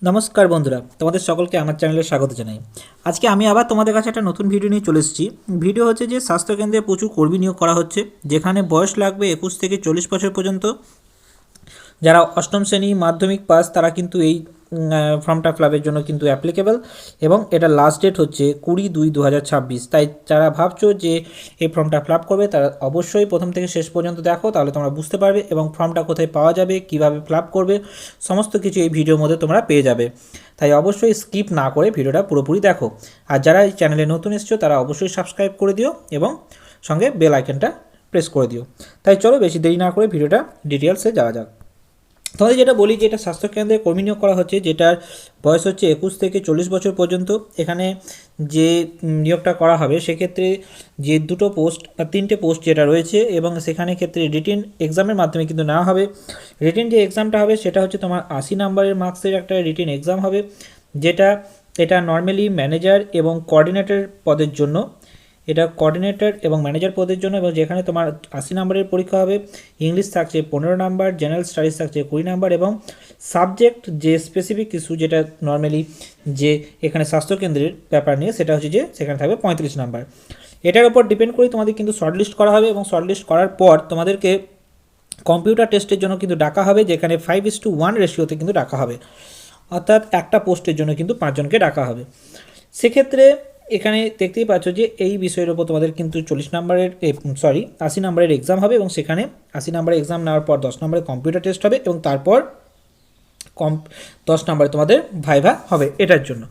নমস্কার বন্ধুরা, তোমাদের সকলকে আমার চ্যানেলে স্বাগত জানাই। আজকে আমি আবার তোমাদের কাছে একটা নতুন ভিডিও নিয়ে চলে এসেছি। ভিডিও হচ্ছে যে স্বাস্থ্যকেন্দ্রে প্রচুর কর্মী নিয়োগ করা হচ্ছে, যেখানে বয়স লাগবে 21 থেকে 40 বছর পর্যন্ত। যারা অষ্টম শ্রেণী মাধ্যমিক পাস তারা কিন্তু এই ফর্মটা ফিল জন্য কিন্তু অ্যাপ্লিকেবল, এবং এটা লাস্ট ডেট হচ্ছে 20/2/2026। তাই যারা ভাবছো যে এই ফর্মটা ফিল করবে তারা অবশ্যই প্রথম থেকে শেষ পর্যন্ত দেখো, তাহলে তোমরা বুঝতে পারবে এবং ফর্মটা কোথায় পাওয়া যাবে, কিভাবে ফিল করবে, সমস্ত কিছু এই ভিডিওর মধ্যে তোমরা পেয়ে যাবে। তাই অবশ্যই স্কিপ না করে ভিডিওটা পুরোপুরি দেখো। আর যারা এই চ্যানেলে নতুন এসছো তারা অবশ্যই সাবস্ক্রাইব করে দিও এবং সঙ্গে বেল আইকনটা প্রেস করে দিও। তাই চলো বেশি দেরি না করে ভিডিওটা ডিটেলসে যাওয়া যাক। তোমাদের যেটা বলি যে এটা স্বাস্থ্যকেন্দ্রে কর্মী নিয়োগ করা হচ্ছে, যেটার বয়স হচ্ছে 21 থেকে 40 বছর পর্যন্ত। এখানে যে নিয়োগটা করা হবে সেক্ষেত্রে যে দুটো পোস্ট বা তিনটে পোস্ট যেটা রয়েছে, এবং সেখানে ক্ষেত্রে রিটেন এক্সামের মাধ্যমে কিন্তু নেওয়া হবে। রিটেন যে এক্সামটা হবে সেটা হচ্ছে তোমার 80 নাম্বারের মার্কসের একটা রিটেন এক্সাম হবে, এটা নর্মালি ম্যানেজার এবং কোঅর্ডিনেটর পদের জন্য। এটা কোঅর্ডিনেটর এবং ম্যানেজার পদের জন্য, এবং যেখানে তোমার 80 নম্বরের পরীক্ষা হবে। ইংলিশ থাকছে 15 নাম্বার, জেনারেল স্টাডিজ থাকছে 20 নাম্বার, এবং সাবজেক্ট যে স্পেসিফিক কিছু যেটা নর্মালি যে এখানে স্বাস্থ্যকেন্দ্রের ব্যাপার নিয়ে সেটা হচ্ছে যে সেখানে থাকবে 35 নাম্বার। এটার উপর ডিপেন্ড করে তোমাদের কিন্তু শর্টলিস্ট করা হবে, এবং শর্টলিস্ট করার পর তোমাদেরকে কম্পিউটার টেস্টের জন্য কিন্তু ডাকা হবে, যেখানে 5:1 রেশিওতে কিন্তু ডাকা হবে, অর্থাৎ একটা পোস্টের জন্য কিন্তু 5 জনকে ডাকা হবে। সেক্ষেত্রে এখানে দেখতেই পাচ্ছ যে এই বিষয়ের উপর তোমাদের কিন্তু 80 নাম্বারের এক্সাম হবে, এবং সেখানে 80 নাম্বারের এক্সাম নেওয়ার পর 10 নম্বরের কম্পিউটার টেস্ট হবে, এবং তারপর 10 নম্বরে তোমাদের ভাইভা হবে এটার জন্য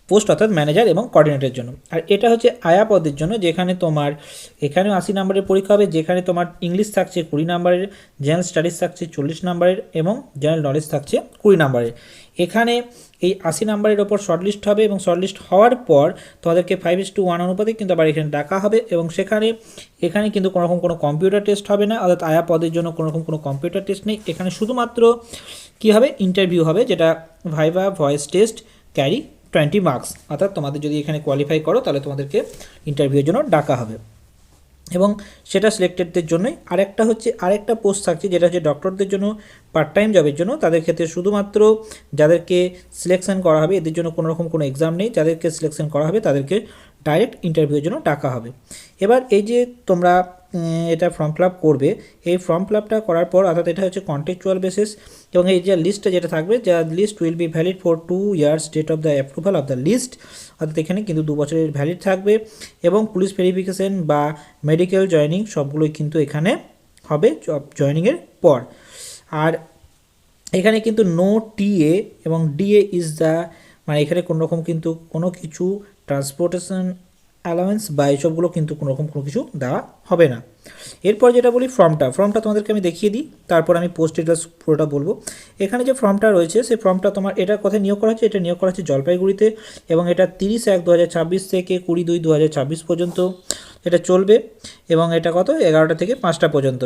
পোস্ট, অর্থাৎ ম্যানেজার এবং কোঅর্ডিনেটরের জন্য। আর এটা হচ্ছে আয়া পদের জন্য, যেখানে তোমার এখানেও 80 নম্বরের পরীক্ষা হবে, যেখানে তোমার ইংলিশ থাকছে 20 নাম্বারের, জেনারেল স্টাডিজ থাকছে 40 নাম্বারের, এবং জেনারেল নলেজ থাকছে 20 নাম্বারের। এখানে এই 80 নাম্বারের ওপর শর্টলিস্ট হবে, এবং শর্টলিস্ট হওয়ার পর তোমাদেরকে 5:1 অনুপাতে কিন্তু আবার এখানে ডাকা হবে, এবং এখানে কিন্তু কোনোরকম কোনো কম্পিউটার টেস্ট হবে না, অর্থাৎ আয়া পদের জন্য কোনোরকম কোনো কম্পিউটার টেস্ট নেই। এখানে শুধুমাত্র কী হবে, ইন্টারভিউ হবে, যেটা viva voice test carry 20 marks, অর্থাৎ তোমাদের যদি এখানে কোয়ালিফাই করো তাহলে তোমাদেরকে ইন্টারভিউর জন্য ডাকা হবে, এবং সেটা সিলেক্টেডদের জন্যই। আরেকটা পোস্ট থাকছে যেটা হচ্ছে ডক্টরদের জন্য, পার্ট টাইম জবের জন্য। তাদের ক্ষেত্রে শুধুমাত্র যাদেরকে সিলেকশন করা হবে, এদের জন্য কোনোরকম কোনো এক্সাম নেই, যাদেরকে সিলেকশন করা হবে তাদেরকে ডাইরেক্ট ইন্টারভিউর জন্য ডাকা হবে। এবার এই যে তোমরা এটা ফর্ম ফিল আপ করবে, এই ফর্ম ফিল আপটা করার পর, অর্থাৎ এটা হচ্ছে কন্টেকচুয়াল বেসিস, এবং এই যে লিস্টটা যেটা থাকবে, যা list will be valid for 2 years date of the approval of the list, অর্থাৎ এখানে কিন্তু 2 বছরের ভ্যালিড থাকবে, এবং পুলিশ ভেরিফিকেশন বা মেডিকেল জয়নিং সবগুলোই কিন্তু এখানে হবে জব জয়নিংয়ের পর। আর এখানে কিন্তু নো টিএ এবং ডিএ ইজ দ্য, মানে এখানে কোনোরকম কিন্তু কোনো কিছু ট্রান্সপোর্টেশন অ্যালাউন্স বা এইসবগুলো কিন্তু কোনোরকম কোনো কিছু দেওয়া হবে না। এরপর যেটা বলি ফর্মটা তোমাদেরকে আমি দেখিয়ে দিই, তারপর আমি পোস্ট ডিটেলস পুরোটা বলবো। এখানে যে ফর্মটা রয়েছে সেই ফর্মটা তোমার এটা কোথায় নিয়োগ করা হচ্ছে, এটা নিয়োগ করা হচ্ছে জলপাইগুড়িতে, এবং এটা 30/1/2026 থেকে 20/2/2026 পর্যন্ত এটা চলবে, এবং এটা কত 11টা থেকে 5টা পর্যন্ত।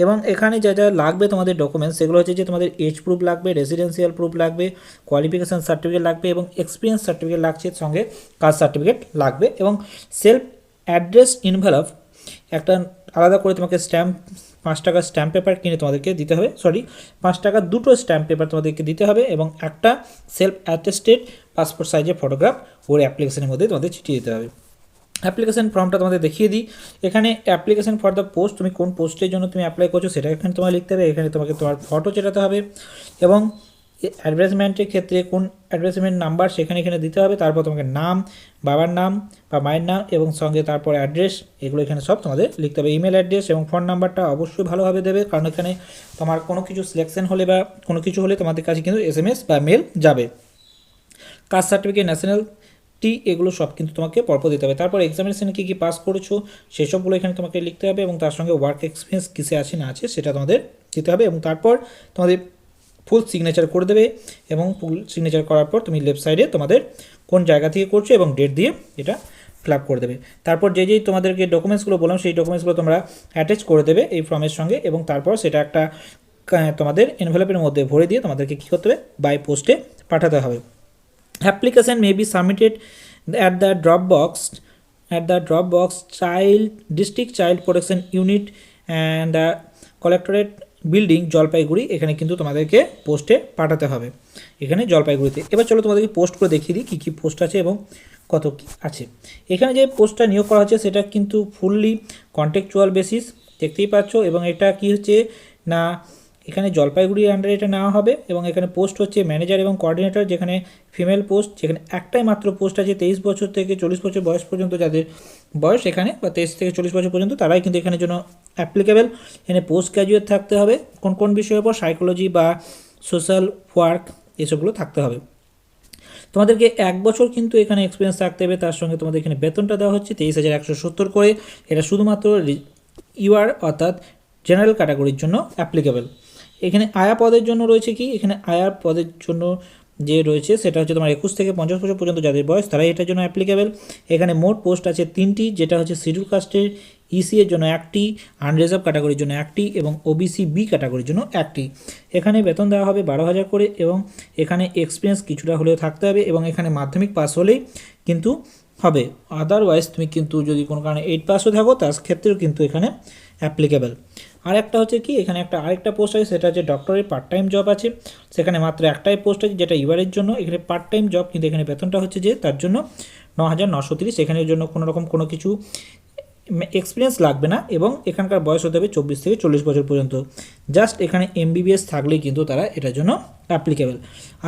এবং এখানে যা যা লাগবে তোমাদের ডকুমেন্টস, সেগুলো হচ্ছে যে তোমাদের এজ প্রুফ লাগবে, রেসিডেন্সিয়াল প্রুফ লাগবে, কোয়ালিফিকেশান সার্টিফিকেট লাগবে, এবং এক্সপিরিয়েন্স সার্টিফিকেট লাগছে, সঙ্গে কাস্ট সার্টিফিকেট লাগবে, এবং সেলফ অ্যাড্রেস ইনভেলভ একটা আলাদা করে তোমাকে স্ট্যাম্প 5 টাকার স্ট্যাম্প পেপার কিনে তোমাদেরকে দিতে হবে, 5 টাকার দুটো স্ট্যাম্প পেপার তোমাদেরকে দিতে হবে, এবং একটা সেলফ অ্যাটেস্টেড পাসপোর্ট সাইজের ফটোগ্রাফ ওর অ্যাপ্লিকেশনের মধ্যে তোমাদের ছিটিয়ে দিতে হবে। অ্যাপ্লিকেশন ফর্মটা তোমাদের দেখিয়ে দিই। এখানে অ্যাপ্লিকেশন ফর দ্য পোস্ট, তুমি কোন পোস্টের জন্য তুমি অ্যাপ্লাই করছো সেটা এখানে তোমার লিখতে হবে, এখানে তোমাকে তোমার ফটো চেটাতে হবে, এবং অ্যাডভার্টাইজমেন্টের ক্ষেত্রে কোন অ্যাডভার্টাইজমেন্ট নাম্বার সেখানে এখানে দিতে হবে, তারপর তোমাকে নাম, বাবার নাম বা মায়ের নাম, এবং সঙ্গে তারপর অ্যাড্রেস, এগুলো এখানে সব তোমাদের লিখতে হবে। ইমেল অ্যাড্রেস এবং ফোন নাম্বারটা অবশ্যই ভালোভাবে দেবে, কারণ এখানে তোমার কোনো কিছু সিলেকশন হলে বা কোনো কিছু হলে তোমাদের কাছে কিন্তু SMS বা মেল যাবে। কাস্ট সার্টিফিকেট, ন্যাশনালিটি, এগুলো সব কিন্তু তোমাকে পরপর দিতে হবে। তারপর এক্সামিনেশনে কী কী পাস করেছো সেসবগুলো এখানে তোমাকে লিখতে হবে, এবং তার সঙ্গে ওয়ার্ক এক্সপিরিয়েন্স কিসে আছে না আছে সেটা তোমাদের দিতে হবে, এবং তারপর তোমাদের ফুল সিগনেচার করে দেবে, এবং ফুল সিগনেচার করার পর তুমি লেফট সাইডে তোমাদের কোন জায়গা থেকে করছো এবং ডেট দিয়ে এটা ফিল আপ করে দেবে। তারপর যেই তোমাদেরকে ডকুমেন্টসগুলো বললাম সেই ডকুমেন্টসগুলো তোমরা অ্যাটাচ করে দেবে এই ফর্মের সঙ্গে, এবং তারপর সেটা একটা তোমাদের এনভেলপের মধ্যে ভরে দিয়ে তোমাদেরকে কী করতে হবে, বাই পোস্টে পাঠাতে হবে। Application may be submitted at the Dropbox District Child Protection Unit and the Collectorate building Jalpaiguri, এখানে কিন্তু তোমাদেরকে পোস্টে পাঠাতে হবে, এখানে জলপাইগুড়িতে। এবার চলো তোমাদেরকে পোস্ট করে দেখিয়ে দিই কী কী পোস্ট আছে এবং কত কী আছে। এখানে যে পোস্টটা নিয়োগ করা হচ্ছে সেটা কিন্তু ফুললি কন্ট্রাকচুয়াল বেসিস, দেখতেই পাচ্ছ। এবং এটা কি হচ্ছে না, এখানে জলপাইগুড়ির আন্ডারে এটা নেওয়া হবে এবং এখানে পোস্ট হচ্ছে ম্যানেজার এবং কোঅর্ডিনেটর, যেখানে ফিমেল পোস্ট, যেখানে একটাই মাত্র পোস্ট আছে 23 বছর থেকে 40 বছর বয়স পর্যন্ত, যাদের বয়স এখানে বা 23 থেকে 40 বছর পর্যন্ত তারাই কিন্তু এখানের জন্য অ্যাপ্লিকেবল। এখানে পোস্ট গ্র্যাজুয়েট থাকতে হবে, কোন কোন বিষয়ের উপর, সাইকোলজি বা সোশ্যাল ওয়ার্ক এসবগুলো থাকতে হবে। তোমাদেরকে 1 বছর কিন্তু এখানে এক্সপিরিয়েন্স থাকতে হবে। তার সঙ্গে তোমাদের এখানে বেতনটা দেওয়া হচ্ছে 23,170 করে। এটা শুধুমাত্র ইউআর অর্থাৎ জেনারেল ক্যাটাগরির জন্য অ্যাপ্লিকেবল। এখানে আয়া পদের জন্য রয়েছে কি, এখানে আয়া পদের জন্য যে রয়েছে সেটা হচ্ছে তোমার 21 থেকে 50 বছর পর্যন্ত যাদের বয়স তারাই এটার জন্য অ্যাপ্লিকেবল। এখানে মোট পোস্ট আছে 3টি, যেটা হচ্ছে শিডিউল কাস্টের ইসি এর জন্য 1টি, আনরিজার্ভ ক্যাটাগরির জন্য 1টি এবং ওবিসি বি ক্যাটাগরির জন্য 1টি। এখানে বেতন দেওয়া হবে 12,000 করে এবং এখানে এক্সপিরিয়েন্স কিছুটা হলেও থাকতে হবে এবং এখানে মাধ্যমিক পাস হলেই কিন্তু হবে। আদারওয়াইজ তুমি কিন্তু যদি কোনো কারণে 8 পাসও থাকো তার ক্ষেত্রেও কিন্তু এখানে অ্যাপ্লিকেবল। আর একটা হচ্ছে কি, এখানে আরেকটা পোস্ট আছে, সেটা হচ্ছে ডক্টরের পার্ট টাইম জব আছে। সেখানে মাত্র একটাই পোস্ট আছে যেটা ইউআরের জন্য। এখানে পার্ট টাইম জব, কিন্তু এখানে বেতনটা হচ্ছে যে তার জন্য 9,930। এখানের জন্য কোনো রকম কোনো কিছু এক্সপিরিয়েন্স লাগবে না এবং এখানকার বয়স হতে হবে 24 থেকে 40 বছর পর্যন্ত। জাস্ট এখানে এমবিবিএস থাকলেই কিন্তু তারা এটার জন্য অ্যাপ্লিকেবল।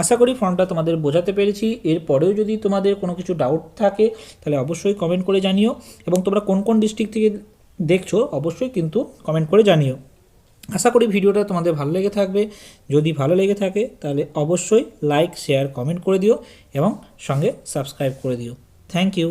আশা করি ফর্মটা তোমাদের বোঝাতে পেরেছি। এরপরেও যদি তোমাদের কোনো কিছু ডাউট থাকে তাহলে অবশ্যই কমেন্ট করে জানিও এবং তোমরা কোন কোন ডিস্ট্রিক্ট থেকে দেখছো অবশ্যই কিন্তু কমেন্ট করে জানিও। আশা করি ভিডিওটা তোমাদের ভালো লেগে থাকবে। যদি ভালো লেগে থাকে তাহলে অবশ্যই লাইক, শেয়ার, কমেন্ট করে দিও এবং সঙ্গে সাবস্ক্রাইব করে দিও। Thank you.